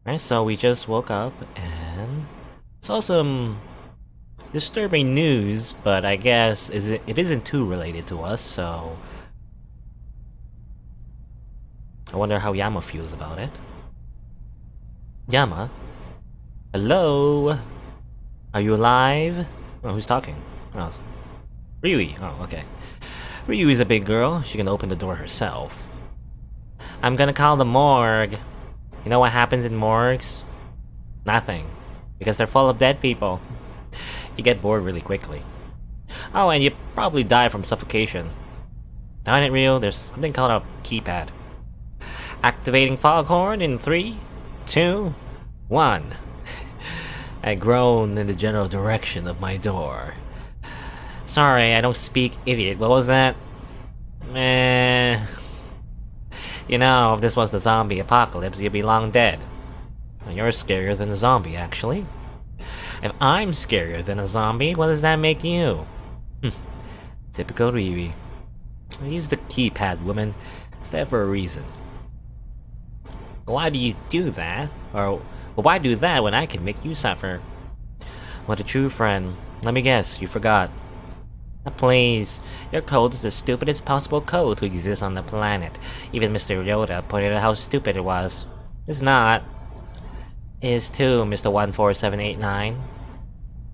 Right, so we just woke up and saw some disturbing news, but I guess it isn't too related to us, so I wonder how Yama feels about it. Yama? Hello? Are you alive? Oh, who's talking? Oh, Ryui. Oh, okay. Ryui's a big girl. She can open the door herself. I'm gonna call the morgue. You know what happens in morgues? Nothing. Because they're full of dead people. You get bored really quickly. Oh, and you probably die from suffocation. Darn it, Ryu, there's something called a keypad. Activating foghorn in 3, 2, 1. I groan in the general direction of my door. Sorry, I don't speak idiot. What was that? You know, if this was the zombie apocalypse, you'd be long dead. You're scarier than a zombie, actually. If I'm scarier than a zombie, what does that make you? Typical Ryui. I use the keypad, woman. It's there for a reason. Why do you do that? Or, well, why do that when I can make you suffer? What a true friend. Let me guess, you forgot. Please, your code is the stupidest possible code to exist on the planet. Even Mr. Yoda pointed out how stupid it was. It's not. It is too, Mr. 14789.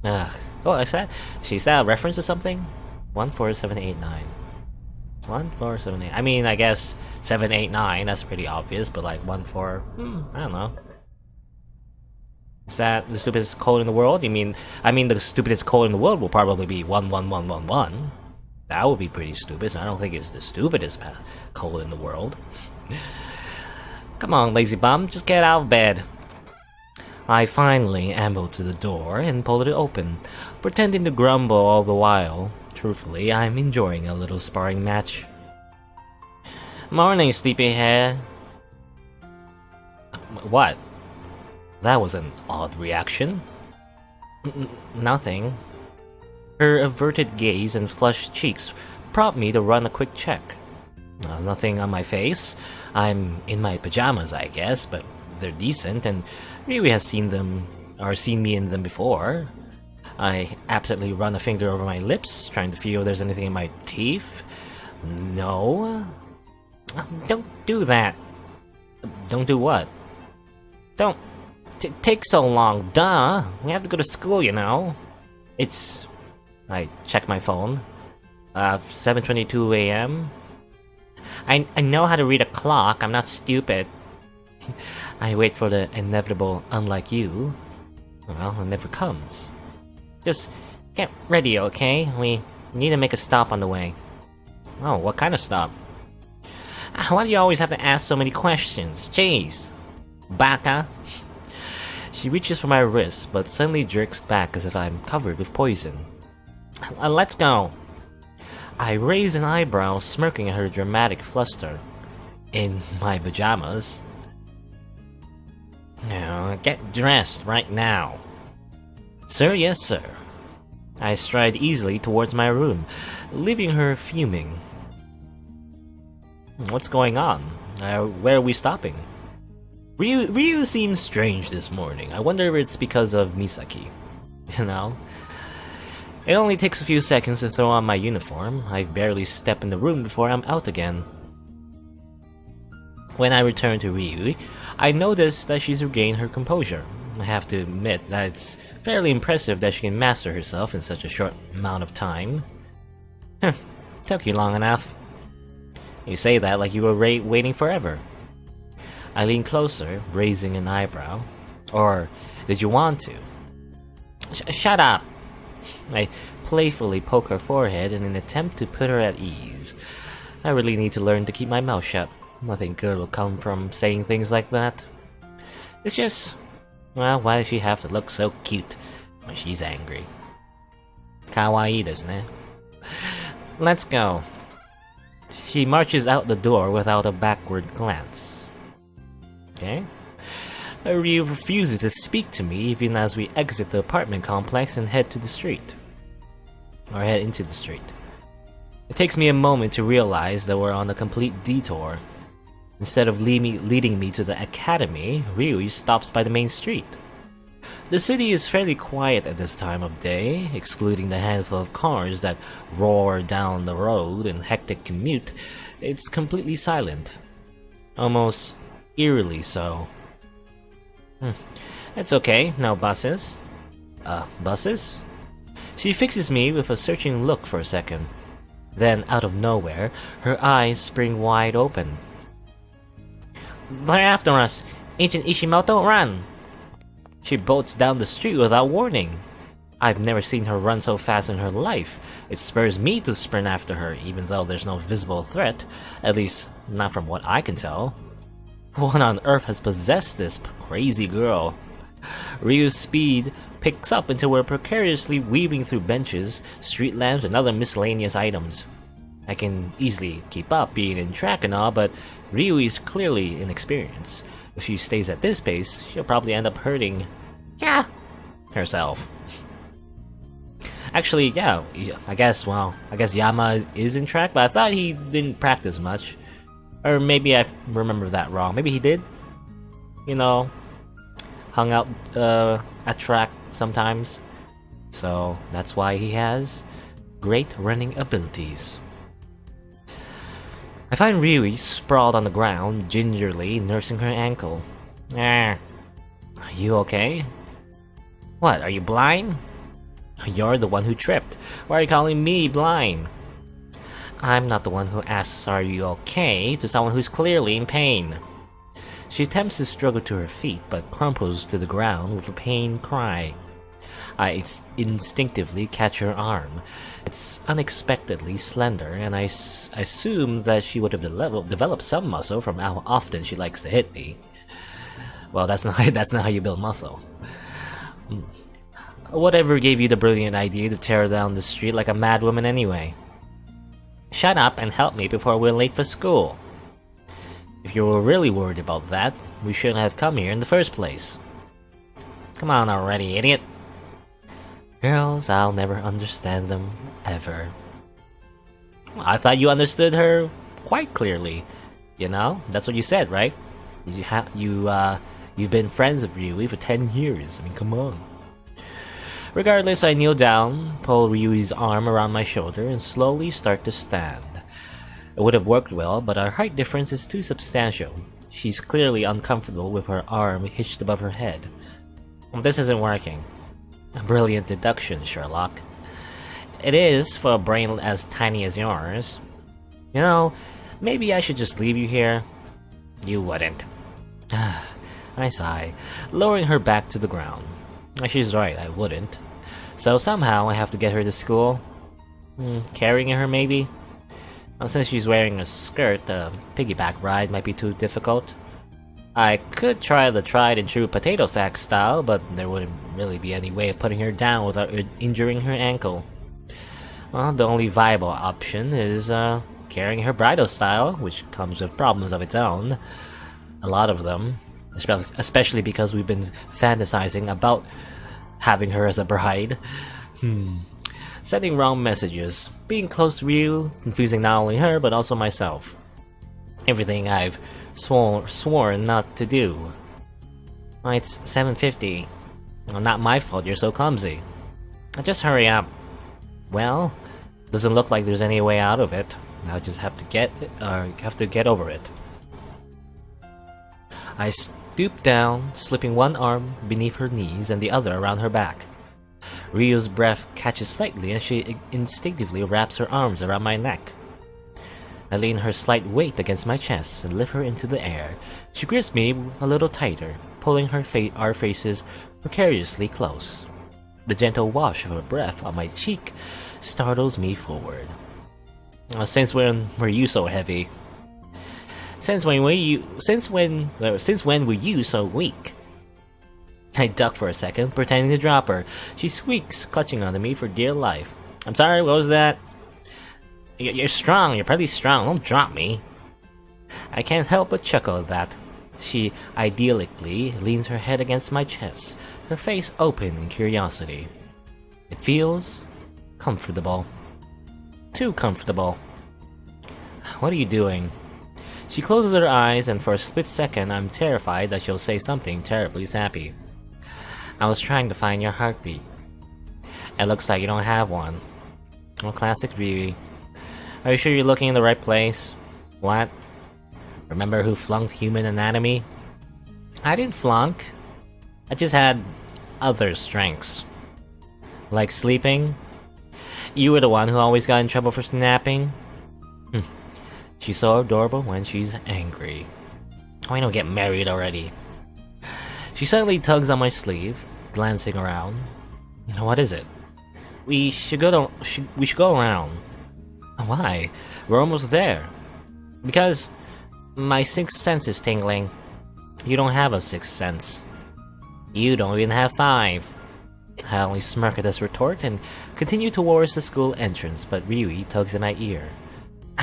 Ugh. Oh, is that a reference to something? 14789. 14789. I mean, I guess 789, that's pretty obvious, but like 14... I don't know. Is that the stupidest code in the world? I mean the stupidest code in the world will probably be 11111. That would be pretty stupid, so I don't think it's the stupidest code in the world. Come on, lazy bum, just get out of bed. I finally ambled to the door and pulled it open, pretending to grumble all the while. Truthfully, I'm enjoying a little sparring match. Morning, sleepyhead. What? That was an odd reaction. Nothing. Her averted gaze and flushed cheeks prompt me to run a quick check. Nothing on my face. I'm in my pajamas, I guess, but they're decent, and Ryui has seen me in them before. I absently run a finger over my lips, trying to feel if there's anything in my teeth. No. Don't do that. Don't do what? Don't take so long, duh. We have to go to school, you know. It's... I check my phone. 7:22 a.m. I know how to read a clock, I'm not stupid. I wait for the inevitable unlike you. Well, it never comes. Just get ready, okay? We need to make a stop on the way. Oh, what kind of stop? Why do you always have to ask so many questions? Jeez. Baka. She reaches for my wrist, but suddenly jerks back as if I'm covered with poison. Let's go. I raise an eyebrow, smirking at her dramatic fluster. In my pajamas. Now, get dressed right now. Sir, yes sir. I stride easily towards my room, leaving her fuming. What's going on? Where are we stopping? Ryu seems strange this morning. I wonder if it's because of Misaki. You know? It only takes a few seconds to throw on my uniform. I barely step in the room before I'm out again. When I return to Ryu, I notice that she's regained her composure. I have to admit that it's fairly impressive that she can master herself in such a short amount of time. Took you long enough. You say that like you were waiting forever. I lean closer, raising an eyebrow. Or did you want to? Shut up! I playfully poke her forehead in an attempt to put her at ease. I really need to learn to keep my mouth shut. Nothing good will come from saying things like that. It's just... well, why does she have to look so cute when she's angry? Kawaii, doesn't it? Let's go. She marches out the door without a backward glance. Okay. Ryu refuses to speak to me even as we exit the apartment complex and head into the street. It takes me a moment to realize that we're on a complete detour. Instead of leading me to the academy, Ryu stops by the main street. The city is fairly quiet at this time of day, excluding the handful of cars that roar down the road in hectic commute. It's completely silent. Almost eerily so. It's okay, no buses. Buses? She fixes me with a searching look for a second. Then, out of nowhere, her eyes spring wide open. They're after us! Agent Ishimoto, run! She bolts down the street without warning. I've never seen her run so fast in her life. It spurs me to sprint after her, even though there's no visible threat. At least, not from what I can tell. What on earth has possessed this crazy girl? Ryu's speed picks up until we're precariously weaving through benches, street lamps, and other miscellaneous items. I can easily keep up being in track and all, but Ryu is clearly inexperienced. If she stays at this pace, she'll probably end up hurting herself. Actually, yeah, I guess Yama is in track, but I thought he didn't practice much. Or maybe I remember that wrong. Maybe he did? You know, hung out at track sometimes. So that's why he has great running abilities. I find Ryui sprawled on the ground, gingerly nursing her ankle. Are you okay? What, are you blind? You're the one who tripped. Why are you calling me blind? I'm not the one who asks are you okay to someone who's clearly in pain. She attempts to struggle to her feet, but crumples to the ground with a pained cry. I instinctively catch her arm. It's unexpectedly slender, and I assume that she would have developed some muscle from how often she likes to hit me. Well, that's not how you build muscle. Whatever gave you the brilliant idea to tear down the street like a madwoman anyway? Shut up and help me before we're late for school. If you were really worried about that, we shouldn't have come here in the first place. Come on already, idiot. Girls, I'll never understand them, ever. I thought you understood her quite clearly. You know, that's what you said, right? You've been friends with Ryui for 10 years. I mean, come on. Regardless, I kneel down, pull Ryui's arm around my shoulder, and slowly start to stand. It would have worked well, but our height difference is too substantial. She's clearly uncomfortable with her arm hitched above her head. This isn't working. A brilliant deduction, Sherlock. It is for a brain as tiny as yours. You know, maybe I should just leave you here. You wouldn't. I sigh, lowering her back to the ground. She's right, I wouldn't. So somehow I have to get her to school. Carrying her, maybe? Since she's wearing a skirt, a piggyback ride might be too difficult. I could try the tried and true potato sack style, but there wouldn't really be any way of putting her down without injuring her ankle. Well, the only viable option is carrying her bridal style, which comes with problems of its own. A lot of them, especially because we've been fantasizing about having her as a bride. Sending wrong messages, being close to Ryu, confusing not only her but also myself. Everything I've sworn not to do. It's 7:50. Well, not my fault you're so clumsy. Just hurry up. Well, doesn't look like there's any way out of it. I'll just have to get over it. I stoop down, slipping one arm beneath her knees and the other around her back. Ryu's breath catches slightly and she instinctively wraps her arms around my neck. I lean her slight weight against my chest and lift her into the air. She grips me a little tighter, pulling our faces precariously close. The gentle wash of her breath on my cheek startles me forward. Since when were you so heavy? Since when were you so weak? I duck for a second, pretending to drop her. She squeaks, clutching onto me for dear life. I'm sorry, what was that? You're strong, you're pretty strong, don't drop me. I can't help but chuckle at that. She idyllically leans her head against my chest, her face open in curiosity. It feels comfortable. Too comfortable. What are you doing? She closes her eyes, and for a split second, I'm terrified that she'll say something terribly sappy. I was trying to find your heartbeat. It looks like you don't have one. Well, classic Ryui. Are you sure you're looking in the right place? What? Remember who flunked human anatomy? I didn't flunk. I just had other strengths. Like sleeping? You were the one who always got in trouble for snapping? She's so adorable when she's angry. Why don't get married already? She suddenly tugs on my sleeve, glancing around. What is it? We should go around. Why? We're almost there. Because my sixth sense is tingling. You don't have a sixth sense. You don't even have 5. I only smirk at this retort and continue towards the school entrance, but Ryui tugs at my ear.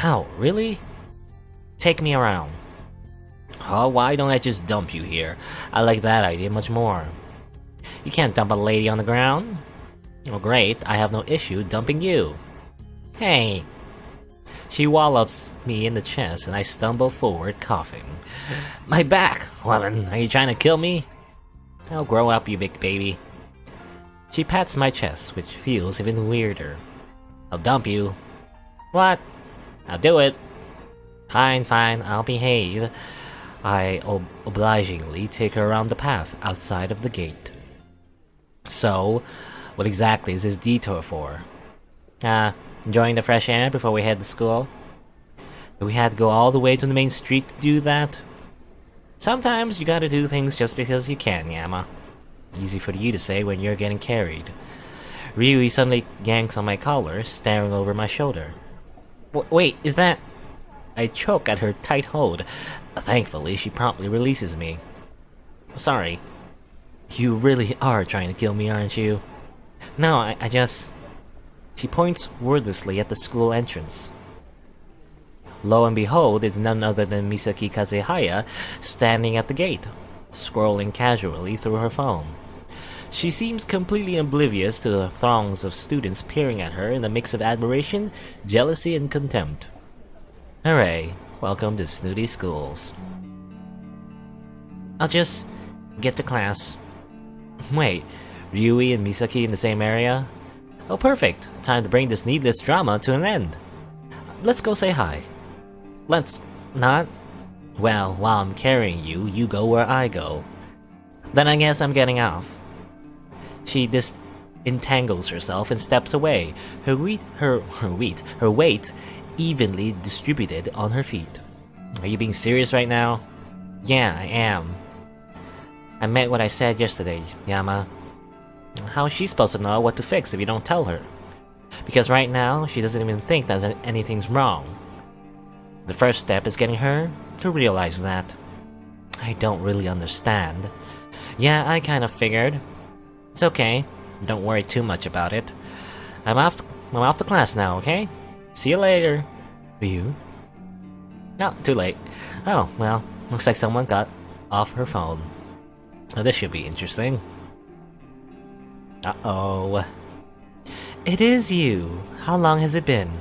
Ow, really? Take me around. Oh, why don't I just dump you here? I like that idea much more. You can't dump a lady on the ground. Oh great, I have no issue dumping you. Hey! She wallops me in the chest and I stumble forward coughing. My back! Woman, are you trying to kill me? Oh, grow up, you big baby. She pats my chest, which feels even weirder. I'll dump you. What? I'll do it. Fine, I'll behave. I obligingly take her around the path outside of the gate. So, what exactly is this detour for? Enjoying the fresh air before we head to school? Do we have to go all the way to the main street to do that? Sometimes you gotta do things just because you can, Yama. Easy for you to say when you're getting carried. Ryui suddenly yanks on my collar, staring over my shoulder. Wait, is that... I choke at her tight hold. Thankfully, she promptly releases me. Sorry. You really are trying to kill me, aren't you? No, I just... She points wordlessly at the school entrance. Lo and behold, it's none other than Misaki Kazehaya standing at the gate, scrolling casually through her phone. She seems completely oblivious to the throngs of students peering at her in a mix of admiration, jealousy, and contempt. Hooray, welcome to snooty schools. I'll just get to class. Wait, Ryui and Misaki in the same area? Oh perfect, time to bring this needless drama to an end. Let's go say hi. Let's not? Well, while I'm carrying you, you go where I go. Then I guess I'm getting off. She entangles herself and steps away, her weight evenly distributed on her feet. Are you being serious right now? Yeah, I am. I meant what I said yesterday, Yama. How is she supposed to know what to fix if you don't tell her? Because right now, she doesn't even think that anything's wrong. The first step is getting her to realize that. I don't really understand. Yeah, I kind of figured. It's okay. Don't worry too much about it. I'm off to class now, okay? See you later. You? No, too late. Oh, well, looks like someone got off her phone. Oh, this should be interesting. Uh-oh. It is you. How long has it been?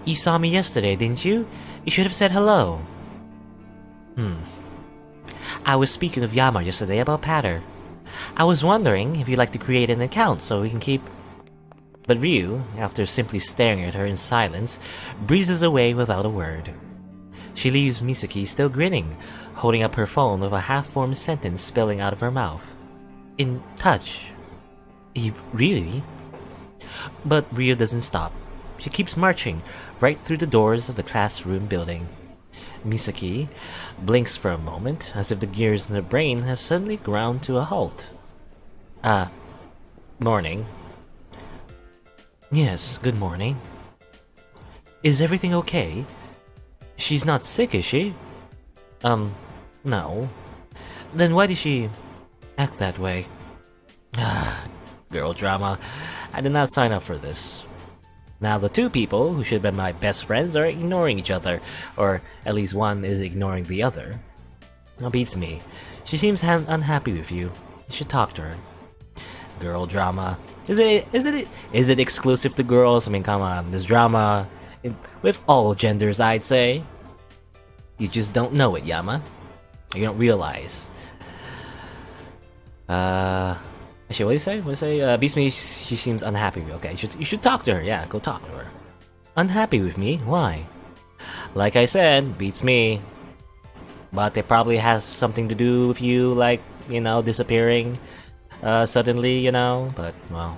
You saw me yesterday, didn't you? You should have said hello. I was speaking of Yama yesterday about Patter. I was wondering if you'd like to create an account so we can keep... But Ryu, after simply staring at her in silence, breezes away without a word. She leaves Misaki still grinning, holding up her phone with a half-formed sentence spilling out of her mouth. In touch. Really? But Ryu doesn't stop. She keeps marching right through the doors of the classroom building. Misaki blinks for a moment, as if the gears in her brain have suddenly ground to a halt. Morning. Yes, good morning. Is everything okay? She's not sick, is she? No. Then why did she act that way? Girl drama. I did not sign up for this. Now the two people who should have been my best friends are ignoring each other, or at least one is ignoring the other. Now beats me. She seems unhappy with you. You should talk to her. Girl drama. Is it exclusive to girls? I mean, come on. There's drama with all genders, I'd say. You just don't know it, Yama. You don't realize. Actually, what do you say? What do you say? Beats me, she seems unhappy. Okay, you should talk to her. Yeah, go talk to her. Unhappy with me? Why? Like I said, beats me. But it probably has something to do with you, like, you know, disappearing suddenly, you know? But, well,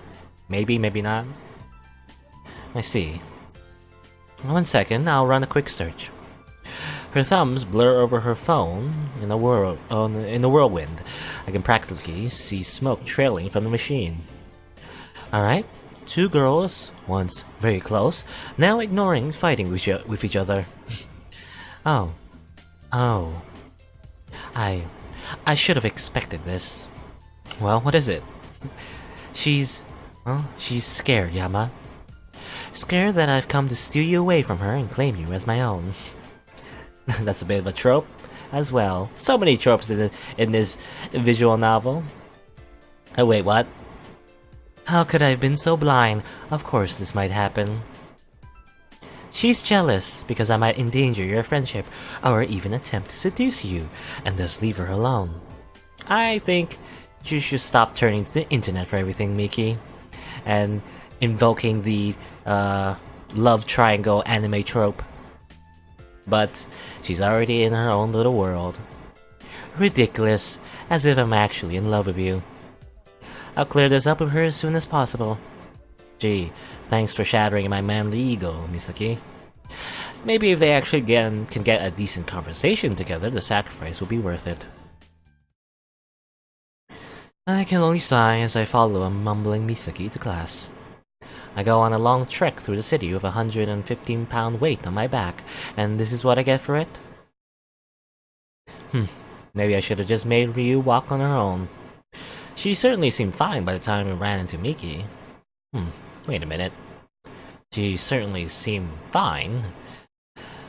maybe, maybe not. I see. 1 second, I'll run a quick search. Her thumbs blur over her phone in the whirlwind. I can practically see smoke trailing from the machine. Alright, 2 girls, once very close, now ignoring fighting with each other. Oh. I should have expected this. Well, what is it? She's scared, Yama. Scared that I've come to steal you away from her and claim you as my own. That's a bit of a trope as well. So many tropes in this visual novel. Oh wait, what? How could I have been so blind? Of course this might happen. She's jealous because I might endanger your friendship or even attempt to seduce you and thus leave her alone. I think you should stop turning to the internet for everything, Miki, and invoking the love triangle anime trope. But she's already in her own little world. Ridiculous, as if I'm actually in love with you. I'll clear this up with her as soon as possible. Gee, thanks for shattering my manly ego, Misaki. Maybe if they actually can get a decent conversation together, the sacrifice will be worth it. I can only sigh as I follow a mumbling Misaki to class. I go on a long trek through the city with a 115-pound weight on my back, and this is what I get for it? Maybe I should have just made Ryu walk on her own. She certainly seemed fine by the time we ran into Miki. Wait a minute. She certainly seemed fine.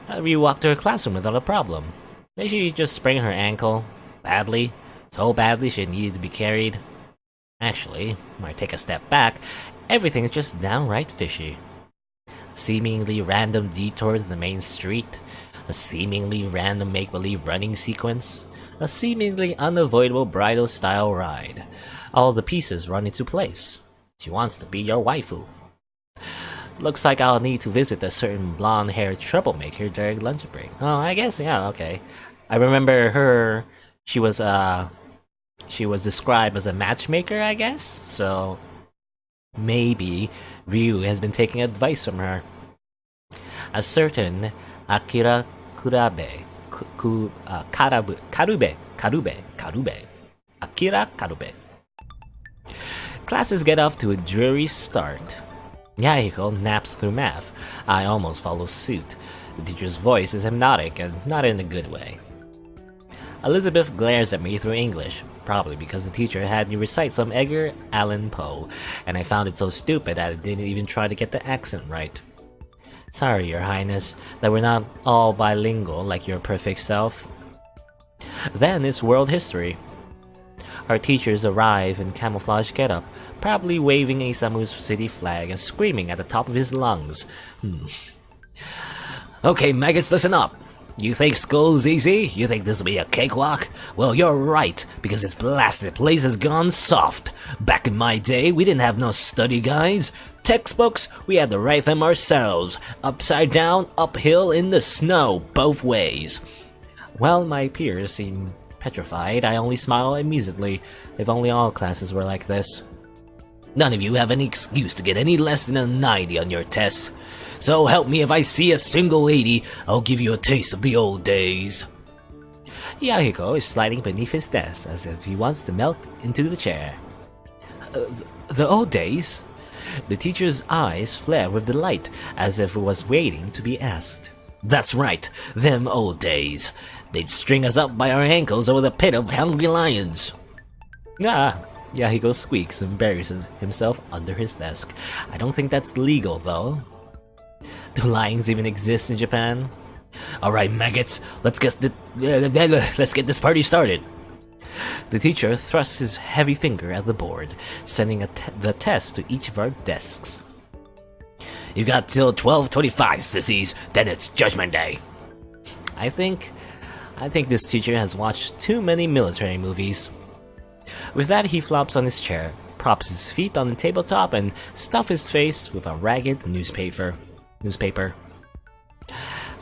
Ryu walked to her classroom without a problem. Did she just sprain her ankle? Badly? So badly she needed to be carried? Actually, when I take a step back, everything's just downright fishy. Seemingly random detour to the main street, a seemingly random make-believe running sequence, a seemingly unavoidable bridal-style ride. All the pieces run into place. She wants to be your waifu. Looks like I'll need to visit a certain blonde-haired troublemaker during lunch break. Oh, I guess, yeah, okay. I remember her, she was described as a matchmaker, I guess? So, maybe Ryu has been taking advice from her. A certain Akira Karube. Akira Karube. Classes get off to a dreary start. Yahiko naps through math. I almost follow suit. The teacher's voice is hypnotic and not in a good way. Elizabeth glares at me through English, probably because the teacher had me recite some Edgar Allan Poe, and I found it so stupid that I didn't even try to get the accent right. Sorry, Your Highness, that we're not all bilingual like your perfect self. Then it's world history. Our teachers arrive in camouflage getup, probably waving a Samu's city flag and screaming at the top of his lungs. Okay, maggots, listen up. You think school's easy? You think this'll be a cakewalk? Well, you're right, because this blasted place has gone soft. Back in my day, we didn't have no study guides. Textbooks, we had to write them ourselves. Upside down, uphill, in the snow, both ways. Well, my peers seem petrified. I only smile amusedly. If only all classes were like this. None of you have any excuse to get any less than a 90 on your tests. So help me, if I see a single 80, I'll give you a taste of the old days. Yahiko is sliding beneath his desk as if he wants to melt into the chair. The old days? The teacher's eyes flare with delight, as if it was waiting to be asked. That's right, them old days. They'd string us up by our ankles over the pit of hungry lions. Yahiko squeaks and buries himself under his desk. I don't think that's legal, though. Do lions even exist in Japan? Alright, maggots, let's get this party started. The teacher thrusts his heavy finger at the board, sending the test to each of our desks. You got till 12:25, sissies, then it's Judgment Day. I think I think this teacher has watched too many military movies. With that, he flops on his chair, props his feet on the tabletop, and stuffs his face with a ragged newspaper.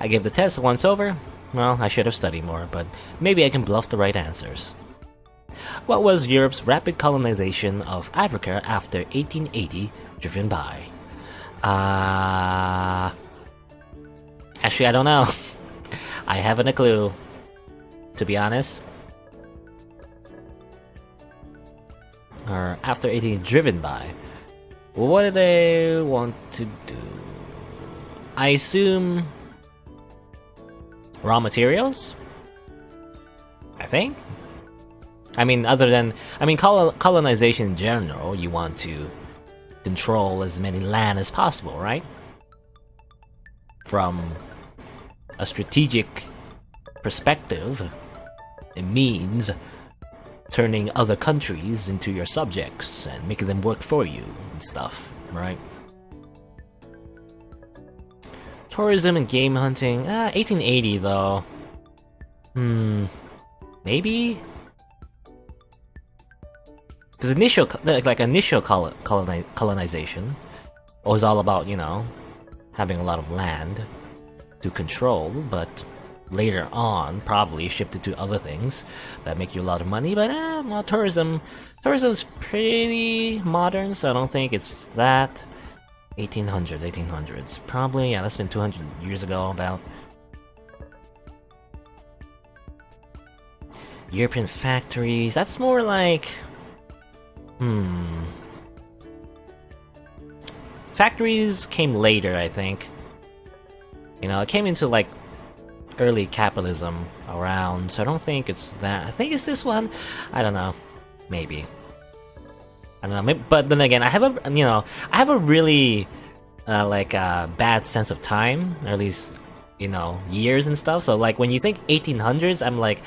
I give the test once over. Well, I should have studied more, but maybe I can bluff the right answers. What was Europe's rapid colonization of Africa after 1880 driven by? Actually, I don't know. I haven't a clue, to be honest. Or after 18 driven by. What do they want to do? I assume raw materials? I think? I mean, colonization in general, you want to control as many land as possible, right? From a strategic perspective, it means turning other countries into your subjects and making them work for you and stuff, right? Tourism and game hunting, 1880 though. Maybe? Because initial colonization was all about, you know, having a lot of land to control, but later on probably shifted to other things that make you a lot of money. But well, tourism's pretty modern, so I don't think it's that. 1800s, probably. Yeah, that's been 200 years ago. About European factories, that's more like factories came later, I think. You know, it came into like early capitalism around, so I don't think it's that. I think it's this one. I don't know. Maybe. I don't know. Maybe, but then again, I have a really bad sense of time, or at least, you know, years and stuff. So like when you think 1800s, I'm like,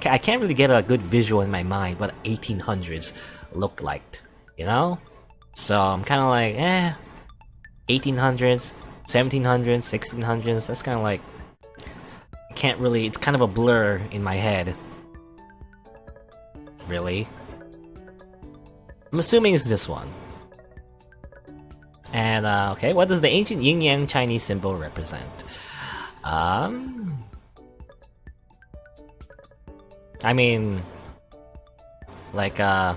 I can't really get a good visual in my mind what 1800s looked like, you know. So I'm kind of like, 1800s, 1700s, 1600s. That's kind of like, can't really. It's kind of a blur in my head. Really. I'm assuming it's this one. And, okay, what does the ancient yin-yang Chinese symbol represent? I mean, like, the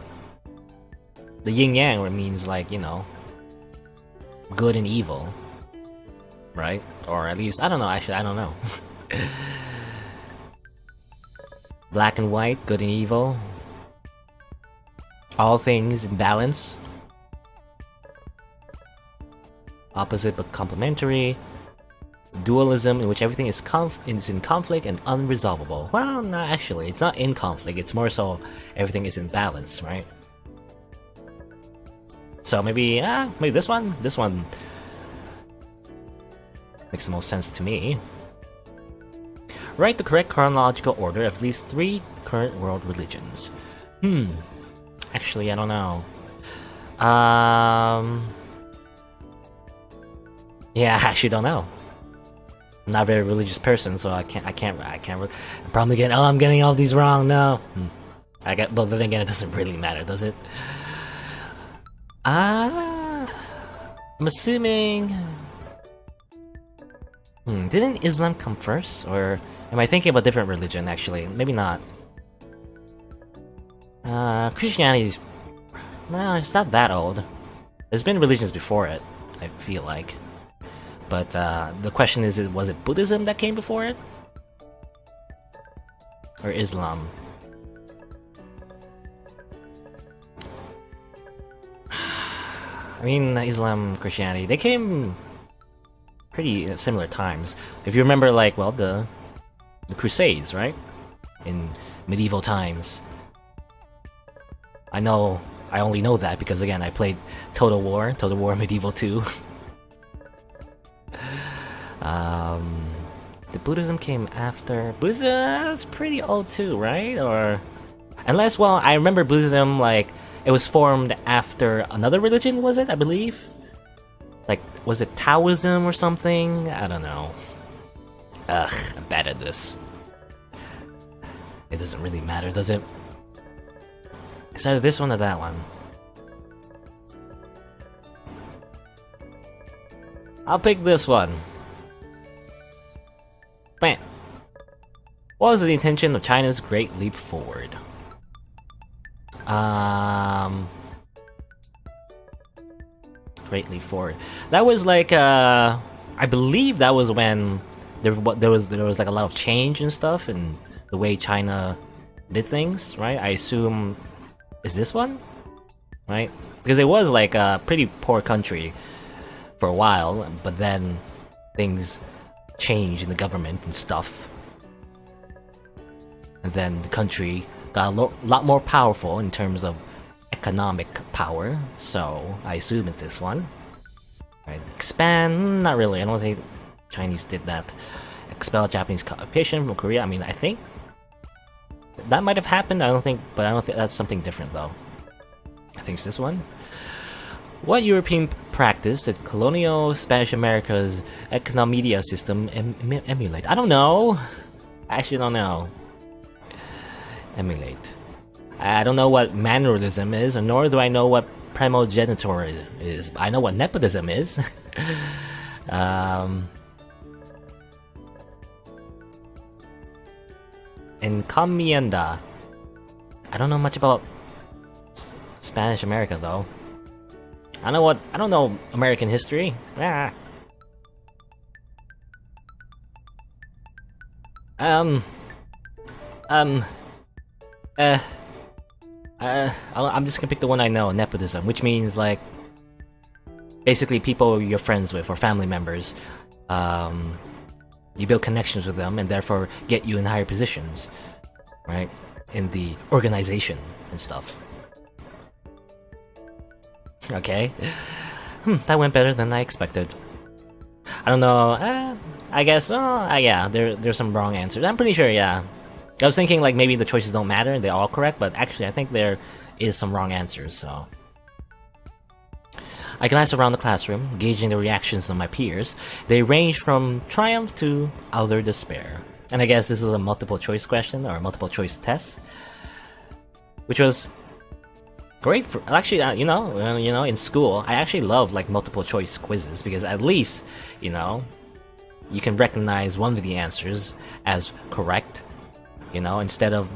yin-yang means, like, you know, good and evil, right? Or at least, I don't know, actually, I don't know. Black and white, good and evil. All things in balance. Opposite but complementary. Dualism, in which everything is in conflict and unresolvable. Well, no, actually, it's not in conflict. It's more so everything is in balance, right? So maybe this one. This one makes the most sense to me. Write the correct chronological order of at least 3 current world religions. Actually, I don't know. Yeah, I actually don't know. I'm not a very religious person, so I can't. I'm probably getting. Oh, I'm getting all these wrong. No, but then again, it doesn't really matter, does it? I'm assuming. Didn't Islam come first, or am I thinking of a different religion? Actually, maybe not. Christianity's... No, it's not that old. There's been religions before it, I feel like. But, the question is, was it Buddhism that came before it? Or Islam? I mean, Islam, Christianity, they came pretty similar times. If you remember, like, well, the Crusades, right? In medieval times. I only know that because, again, I played Total War Medieval 2. The Buddhism came after. Buddhism is pretty old too, right? Or unless, well, I remember Buddhism, like, it was formed after another religion, was it? I believe. Like, was it Taoism or something? I don't know. Ugh, I'm bad at this. It doesn't really matter, does it? It's either this one or that one. I'll pick this one. Bam! What was the intention of China's Great Leap Forward? Great Leap Forward. That was like, I believe that was when there was like a lot of change and stuff in the way China did things, right? I assume, is this one? Right? Because it was like a pretty poor country for a while, but then things changed in the government and stuff. And then the country got a lot more powerful in terms of economic power, so I assume it's this one. Right, expand, not really, I don't think Chinese did that. Expel Japanese occupation from Korea, I mean, I think that might have happened, I don't think that's something different though. I think it's this one. What European practice did colonial Spanish America's economedia system emulate? I don't know. I actually don't know. Emulate. I don't know what mannerism is, nor do I know what primogeniture is. I know what nepotism is. Encomienda. I don't know much about Spanish America though. I don't know American history. Ah. I'm just gonna pick the one I know, nepotism, which means like basically people you're friends with or family members. You build connections with them and therefore get you in higher positions, right? In the organization and stuff. Okay. That went better than I expected. I don't know, I guess, yeah, there's some wrong answers. I'm pretty sure, yeah. I was thinking like maybe the choices don't matter, they're all correct, but actually I think there is some wrong answers, so. I glanced around the classroom, gauging the reactions of my peers. They ranged from triumph to utter despair. And I guess this is a multiple choice question, or a multiple choice test. Which was great for, actually, you know, in school, I actually love like multiple choice quizzes, because at least, you know, you can recognize one of the answers as correct. You know, instead of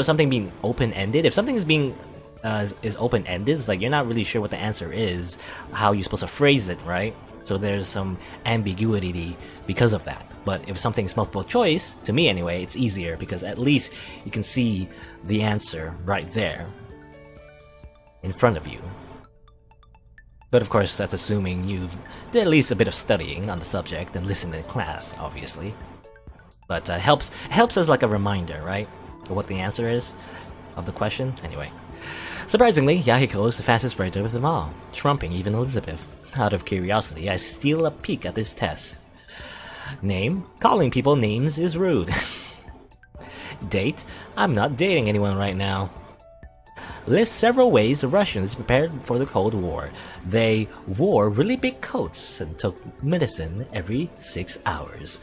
something being open-ended. If something is being is open-ended, it's like you're not really sure what the answer is, how you're supposed to phrase it, right? So there's some ambiguity because of that. But if something's multiple choice, to me anyway, it's easier because at least you can see the answer right there in front of you. But of course, that's assuming you did at least a bit of studying on the subject and listened in class, obviously. But helps as like a reminder, right? Of what the answer is of the question. Anyway. Surprisingly, Yahiko is the fastest writer of them all, trumping even Elizabeth. Out of curiosity, I steal a peek at this test. Name? Calling people names is rude. Date? I'm not dating anyone right now. List several ways the Russians prepared for the Cold War. They wore really big coats and took medicine every 6 hours.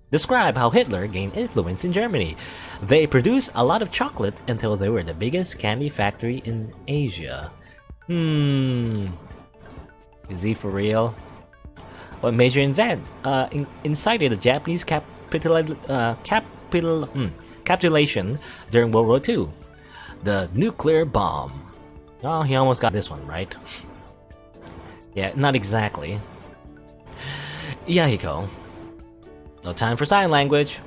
Describe how Hitler gained influence in Germany. They produced a lot of chocolate until they were the biggest candy factory in Asia. Is he for real? What major event incited the Japanese capitulation during World War II? The nuclear bomb. Oh, he almost got this one right. Yeah, not exactly. Yahiko. No time for sign language.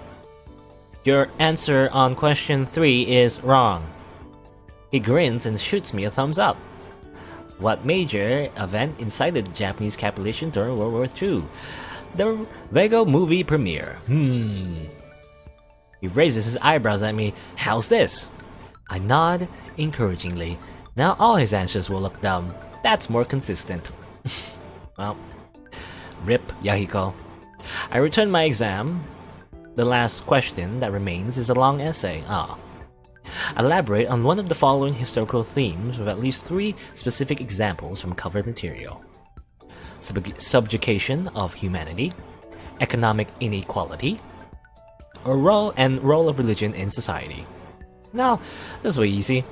Your answer on question 3 is wrong. He grins and shoots me a thumbs up. What major event incited the Japanese capitulation during World War II? The Lego movie premiere. He raises his eyebrows at me. How's this? I nod encouragingly. Now all his answers will look dumb. That's more consistent. Well, rip Yahiko. I return my exam. The last question that remains is a long essay. Elaborate on one of the following historical themes with at least 3 specific examples from covered material. Subjugation of humanity, economic inequality, or role of religion in society. Now, this way easy.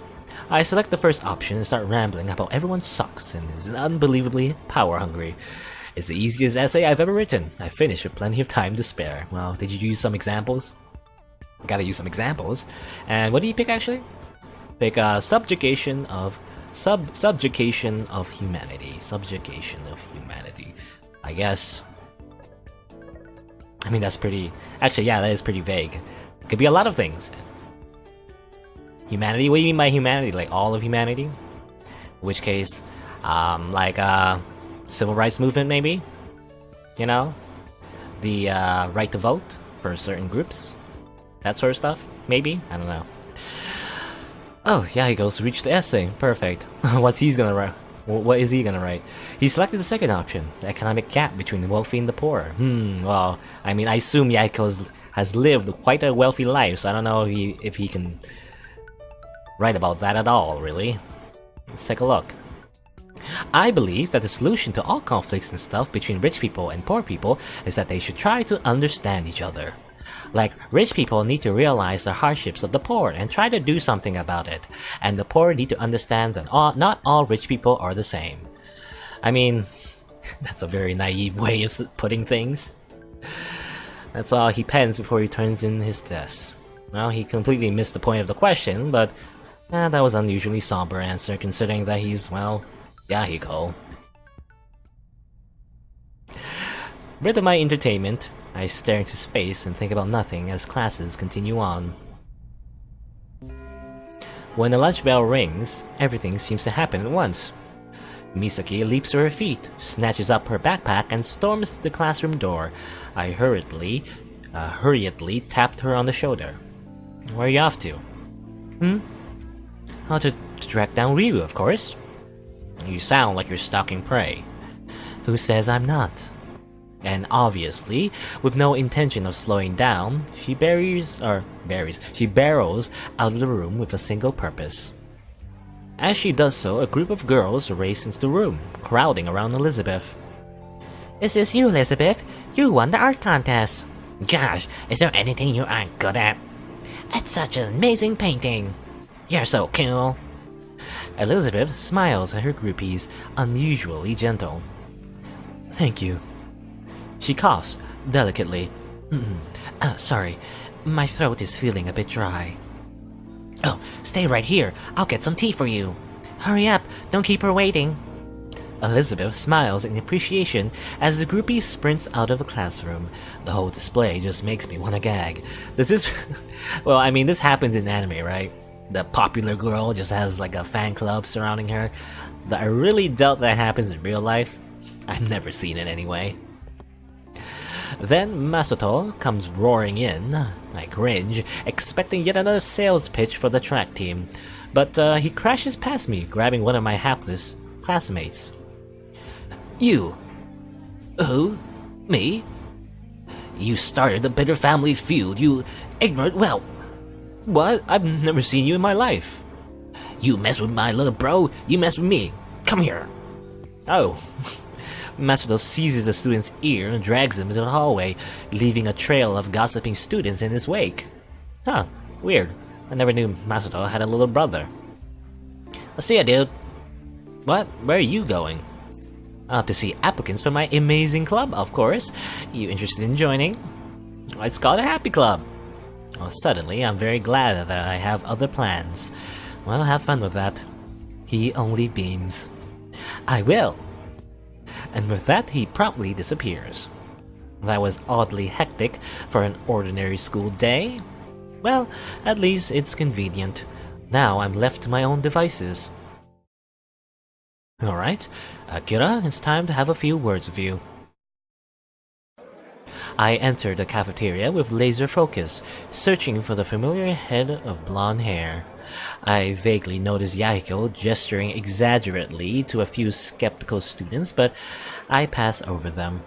I select the first option and start rambling about everyone sucks and is unbelievably power hungry. It's the easiest essay I've ever written. I finished with plenty of time to spare. Well, did you use some examples? Gotta use some examples. And what do you pick actually? Pick subjugation of humanity. Subjugation of humanity. I guess. I mean, that's pretty. Actually, yeah, that is pretty vague. Could be a lot of things. Humanity? What do you mean by humanity? Like all of humanity? In which case, civil rights movement, maybe? You know? The right to vote for certain groups? That sort of stuff? Maybe? I don't know. Oh, yeah, he goes to reach the essay. Perfect. What is he gonna write? He selected the second option, the economic gap between the wealthy and the poor. Well, I mean, I assume Yaiko has lived quite a wealthy life, so I don't know if he can write about that at all, really. Let's take a look. I believe that the solution to all conflicts and stuff between rich people and poor people is that they should try to understand each other. Like, rich people need to realize the hardships of the poor and try to do something about it, and the poor need to understand that not all rich people are the same. I mean, that's a very naive way of putting things. That's all he pens before he turns in his test. Well, he completely missed the point of the question, but that was an unusually somber answer considering that he's, well, Yahiko. Rid of my entertainment, I stare into space and think about nothing as classes continue on. When the lunch bell rings, everything seems to happen at once. Misaki leaps to her feet, snatches up her backpack, and storms to the classroom door. I hurriedly tapped her on the shoulder. Where are you off to? To track down Ryu, of course. You sound like you're stalking prey. Who says I'm not? And obviously, with no intention of slowing down, she barrels out of the room with a single purpose. As she does so, a group of girls race into the room, crowding around Elizabeth. Is this you, Elizabeth? You won the art contest! Gosh, is there anything you aren't good at? It's such an amazing painting! You're so cool! Elizabeth smiles at her groupies, unusually gentle. Thank you. She coughs, delicately. Sorry, my throat is feeling a bit dry. Oh, stay right here, I'll get some tea for you. Hurry up, don't keep her waiting. Elizabeth smiles in appreciation as the groupie sprints out of the classroom. The whole display just makes me want to gag. This is... well, I mean, this happens in anime, right? The popular girl just has like a fan club surrounding her. I really doubt that happens in real life. I've never seen it anyway. Then Masato comes roaring in. I cringe, expecting yet another sales pitch for the track team. But he crashes past me, grabbing one of my hapless classmates. You. Who? Me? You started the bitter family feud, you ignorant whelp. What? I've never seen you in my life. You mess with my little bro, you mess with me. Come here. Oh. Masato seizes the student's ear and drags him into the hallway, leaving a trail of gossiping students in his wake. Huh, weird. I never knew Masato had a little brother. See ya, dude. What? Where are you going? To see applicants for my amazing club, of course. You interested in joining? It's called a Happy Club. Well, suddenly, I'm very glad that I have other plans. Well, have fun with that. He only beams. I will. And with that, he promptly disappears. That was oddly hectic for an ordinary school day. Well, at least it's convenient. Now I'm left to my own devices. Alright, Akira, it's time to have a few words with you. I enter the cafeteria with laser focus, searching for the familiar head of blonde hair. I vaguely notice Yahiko gesturing exaggerately to a few skeptical students, but I pass over them.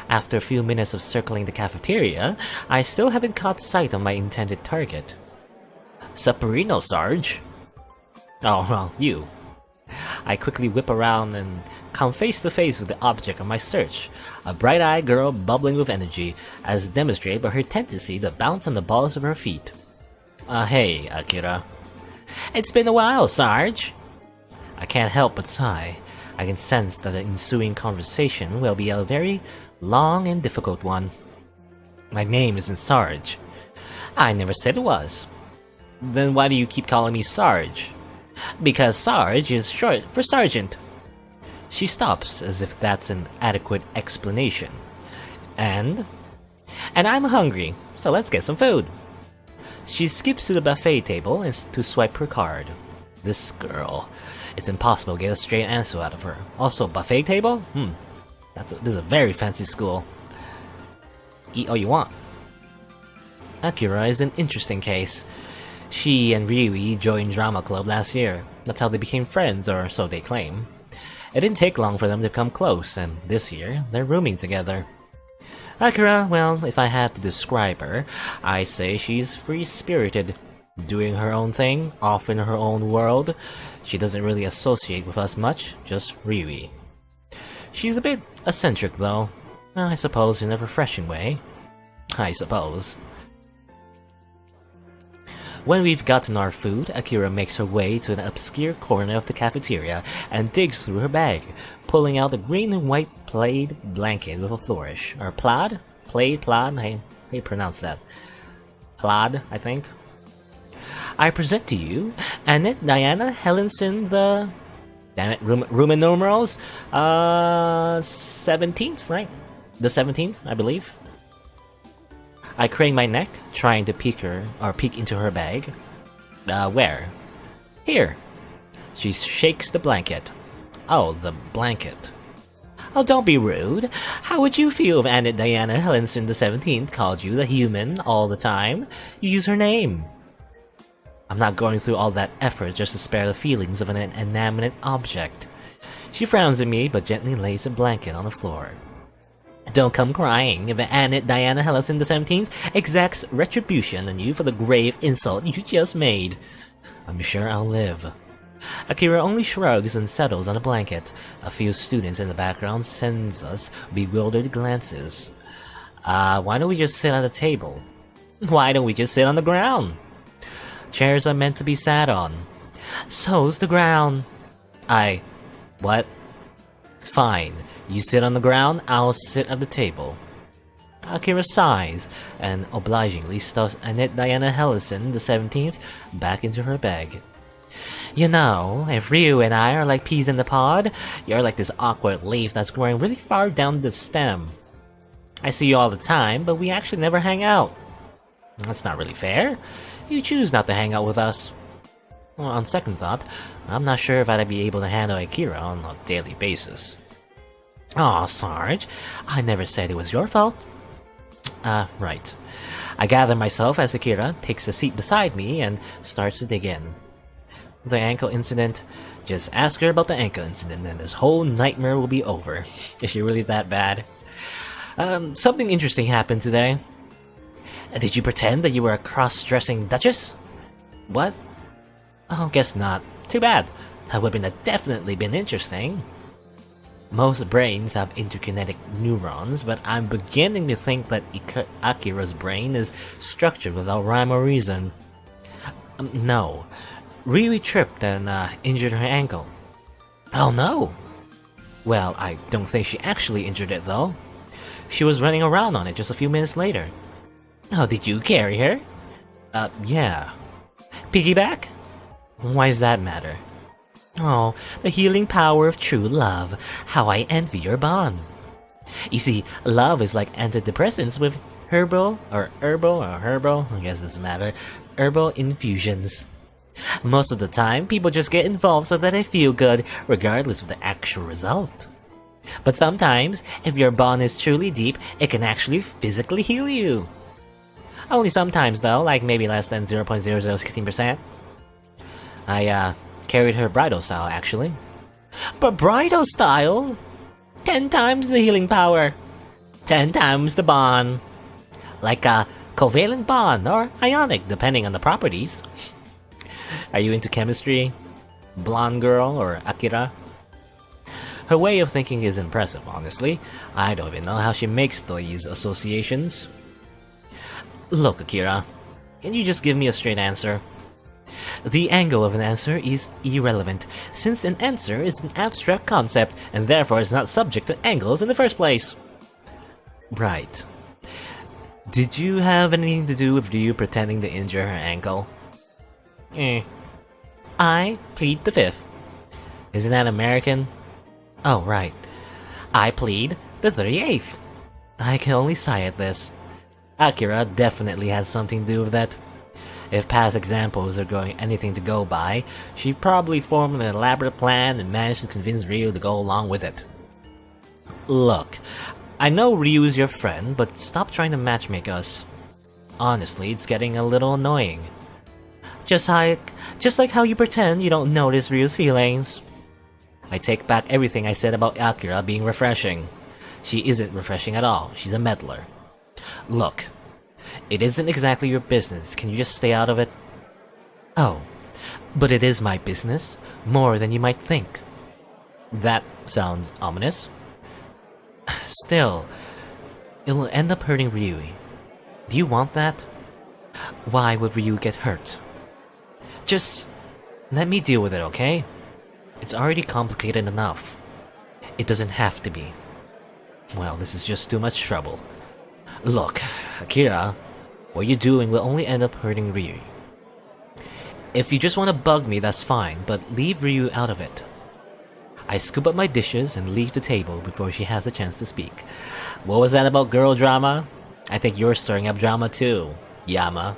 After a few minutes of circling the cafeteria, I still haven't caught sight of my intended target. Saporino, Sarge? Oh, well, you. I quickly whip around and come face to face with the object of my search, a bright-eyed girl bubbling with energy, as demonstrated by her tendency to bounce on the balls of her feet. Hey, Akira. It's been a while, Sarge. I can't help but sigh. I can sense that the ensuing conversation will be a very long and difficult one. My name isn't Sarge. I never said it was. Then why do you keep calling me Sarge? Because Sarge is short for Sergeant. She stops as if that's an adequate explanation. And I'm hungry, so let's get some food. She skips to the buffet table and to swipe her card. This girl. It's impossible to get a straight answer out of her. Also, buffet table? This is a very fancy school. Eat all you want. Akira is an interesting case. She and Ryui joined drama club last year. That's how they became friends, or so they claim. It didn't take long for them to come close, and this year, they're rooming together. Akira, well, if I had to describe her, I say she's free-spirited, doing her own thing, off in her own world. She doesn't really associate with us much, just Ryui. She's a bit eccentric, though. I suppose in a refreshing way. I suppose. When we've gotten our food, Akira makes her way to an obscure corner of the cafeteria and digs through her bag, pulling out a green and white plaid blanket with a flourish. Or plaid? Plaid? How do you pronounce that? Plaid, I think. I present to you Annette Diana Hellenson the... Damn it, Roman numerals? 17th, right? The 17th, I believe. I crane my neck, trying to peek into her bag. Where? Here. She shakes the blanket. Oh, the blanket. Oh, don't be rude. How would you feel if Annette Diana Hellenson the 17th called you the human all the time? You use her name. I'm not going through all that effort just to spare the feelings of an inanimate object. She frowns at me, but gently lays a blanket on the floor. Don't come crying if Annette Diana Hellenson the 17th exacts retribution on you for the grave insult you just made. I'm sure I'll live. Akira only shrugs and settles on a blanket. A few students in the background sends us bewildered glances. Why don't we just sit at a table? Why don't we just sit on the ground? Chairs are meant to be sat on. So's the ground. What? Fine. You sit on the ground, I'll sit at the table. Akira sighs, and obligingly stuffs Annette Diana Hellenson the 17th back into her bag. You know, if Ryu and I are like peas in the pod, you're like this awkward leaf that's growing really far down the stem. I see you all the time, but we actually never hang out. That's not really fair. You choose not to hang out with us. Well, on second thought, I'm not sure if I'd be able to handle Akira on a daily basis. Aw, Sarge, I never said it was your fault. Right. I gather myself as Akira takes a seat beside me and starts to dig in. The ankle incident? Just ask her about the ankle incident and this whole nightmare will be over. Is she really that bad? Something interesting happened today. Did you pretend that you were a cross-dressing duchess? What? Oh, guess not. Too bad. That would have definitely been interesting. Most brains have interkinetic neurons, but I'm beginning to think that Akira's brain is structured without rhyme or reason. No. Ryui tripped and injured her ankle. Oh no! Well, I don't think she actually injured it though. She was running around on it just a few minutes later. Oh, did you carry her? Yeah. Piggyback? Why does that matter? Oh, the healing power of true love. How I envy your bond. You see, love is like antidepressants with herbal, I guess it doesn't matter, herbal infusions. Most of the time, people just get involved so that they feel good, regardless of the actual result. But sometimes, if your bond is truly deep, it can actually physically heal you. Only sometimes though, like maybe less than 0.0016%. I carried her bridal style actually. But bridal style? 10 times the healing power. 10 times the bond. Like a covalent bond or ionic depending on the properties. Are you into chemistry? Blonde girl or Akira? Her way of thinking is impressive, honestly. I don't even know how she makes these associations. Look, Akira, can you just give me a straight answer? The angle of an answer is irrelevant, since an answer is an abstract concept, and therefore is not subject to angles in the first place. Right. Did you have anything to do with Ryu pretending to injure her ankle? I plead the fifth. Isn't that American? Oh, right. I plead the 38th. I can only sigh at this. Akira definitely had something to do with that. If past examples are going anything to go by, she probably formed an elaborate plan and managed to convince Ryu to go along with it. Look, I know Ryu is your friend, but stop trying to matchmake us. Honestly, it's getting a little annoying. Just like how you pretend you don't notice Ryu's feelings. I take back everything I said about Akira being refreshing. She isn't refreshing at all, she's a meddler. Look, it isn't exactly your business, can you just stay out of it? Oh, but it is my business, more than you might think. That sounds ominous. Still, it will end up hurting Ryu. Do you want that? Why would Ryu get hurt? Just let me deal with it, okay? It's already complicated enough. It doesn't have to be. Well, this is just too much trouble. Look, Akira, what you're doing will only end up hurting Ryu. If you just want to bug me, that's fine, but leave Ryu out of it. I scoop up my dishes and leave the table before she has a chance to speak. What was that about girl drama? I think you're stirring up drama too, Yama.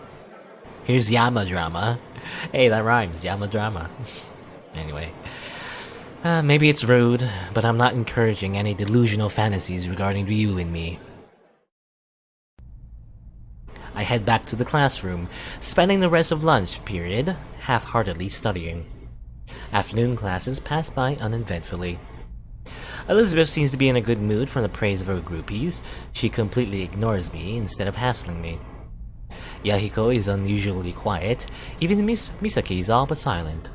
Here's Yama drama. Hey, that rhymes, Yama drama. Anyway. Maybe it's rude, but I'm not encouraging any delusional fantasies regarding Ryu and me. I head back to the classroom, spending the rest of lunch period half-heartedly studying. Afternoon classes pass by uneventfully. Elizabeth seems to be in a good mood from the praise of her groupies. She completely ignores me instead of hassling me. Yahiko is unusually quiet, even Misaki is all but silent.